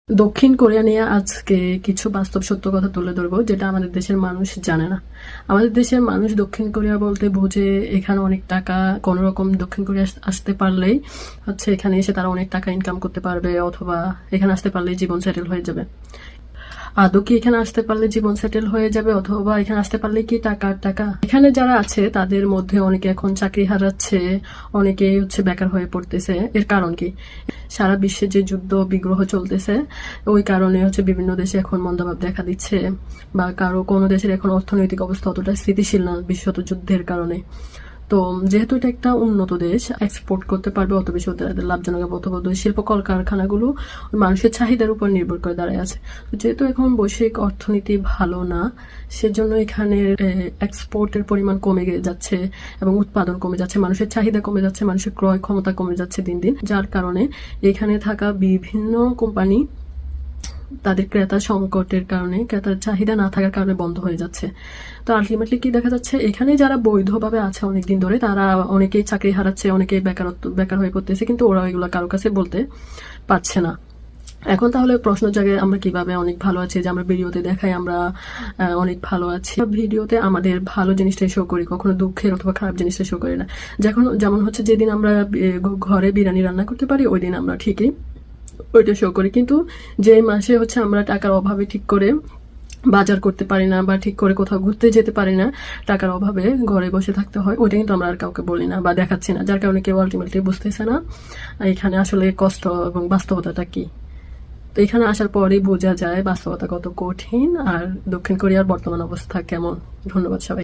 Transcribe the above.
দক্ষিণ কোরিয়া নিয়ে আজকে কিছু বাস্তব সত্য কথা তুলে ধরবো, যেটা আমাদের দেশের মানুষ জানে না। আমাদের দেশের মানুষ দক্ষিণ কোরিয়া বলতে বুঝে এখানে অনেক টাকা, কোনো রকম দক্ষিণ কোরিয়া আসতে পারলেই হচ্ছে এখানে এসে তারা অনেক টাকা ইনকাম করতে পারবে, অথবা এখানে আসতে পারলেই জীবন সেটেল হয়ে যাবে। আদৌ কি এখানে আসতে পারলে জীবন সেটেল হয়ে যাবে, অথবা এখানে আসতে পারলে কি টাকা টাকা? এখানে যারা আছে তাদের মধ্যে অনেকে এখন চাকরি হারাচ্ছে, অনেকে হচ্ছে বেকার হয়ে পড়তেছে। এর কারণ কি? সারা বিশ্বে যে যুদ্ধ বিগ্রহ চলতেছে, ওই কারণে হচ্ছে বিভিন্ন দেশে এখন মন্দাভাব দেখা দিচ্ছে, বা কোনো দেশের এখন অর্থনৈতিক অবস্থা অতটা স্থিতিশীল না বিশেষত যুদ্ধের কারণে। তো যেহেতু এটা একটা উন্নত দেশ, এক্সপোর্ট করতে পারবে, অত বেশি ওদের লাভজনক হবে, অথবা শিল্প কলকারখানাগুলো মানুষের চাহিদার উপর নির্ভর করে দাঁড়ায় আছে। তো যেহেতু এখন বৈশ্বিক অর্থনীতি ভালো না, সেজন্য এখানে এক্সপোর্টের পরিমাণ কমে যাচ্ছে এবং উৎপাদন কমে যাচ্ছে, মানুষের চাহিদা কমে যাচ্ছে, মানুষের ক্রয় ক্ষমতা কমে যাচ্ছে দিন দিন, যার কারণে এখানে থাকা বিভিন্ন কোম্পানি তাদের ক্রেতা সংকটের কারণে, ক্রেতার চাহিদা না থাকার কারণে বন্ধ হয়ে যাচ্ছে। তো আলটিমেটলি কি দেখা যাচ্ছে, এখানে যারা বৈধভাবে আছে অনেকদিন ধরে, তারা অনেকেই চাকরি হারাচ্ছে, অনেকেই বেকার হয়ে পড়তেছে, কিন্তু ওরা এগুলো কারো কাছে বলতে পারছে না। এখন তাহলে প্রশ্ন জাগে, আমরা কিভাবে অনেক ভালো আছি? যে আমরা ভিডিওতে দেখাই আমরা অনেক ভালো আছি, ভিডিওতে আমাদের ভালো জিনিসটাই শো করি, কখনো দুঃখের অথবা খারাপ জিনিসটা শো করি না। যেমন হচ্ছে যেদিন আমরা ঘরে বিরিয়ানি রান্না করতে পারি, ওই দিন আমরা ঠিকই ওইটা শো করি, কিন্তু যে মাসে হচ্ছে আমরা টাকার অভাবে ঠিক করে বাজার করতে পারি না, বা ঠিক করে কোথাও ঘুরতে যেতে পারি না, টাকার অভাবে ঘরে বসে থাকতে হয়, ওইটা কিন্তু আমরা আর কাউকে বলি না বা দেখাচ্ছি না, যার কারণে কেউ আলটিমেটলি বুঝতেছে না এখানে আসলে কষ্ট এবং বাস্তবতাটা কি। তো এখানে আসার পরেই বোঝা যায় বাস্তবতা কত কঠিন আর দক্ষিণ কোরিয়ার বর্তমান অবস্থা কেমন। ধন্যবাদ সবাই।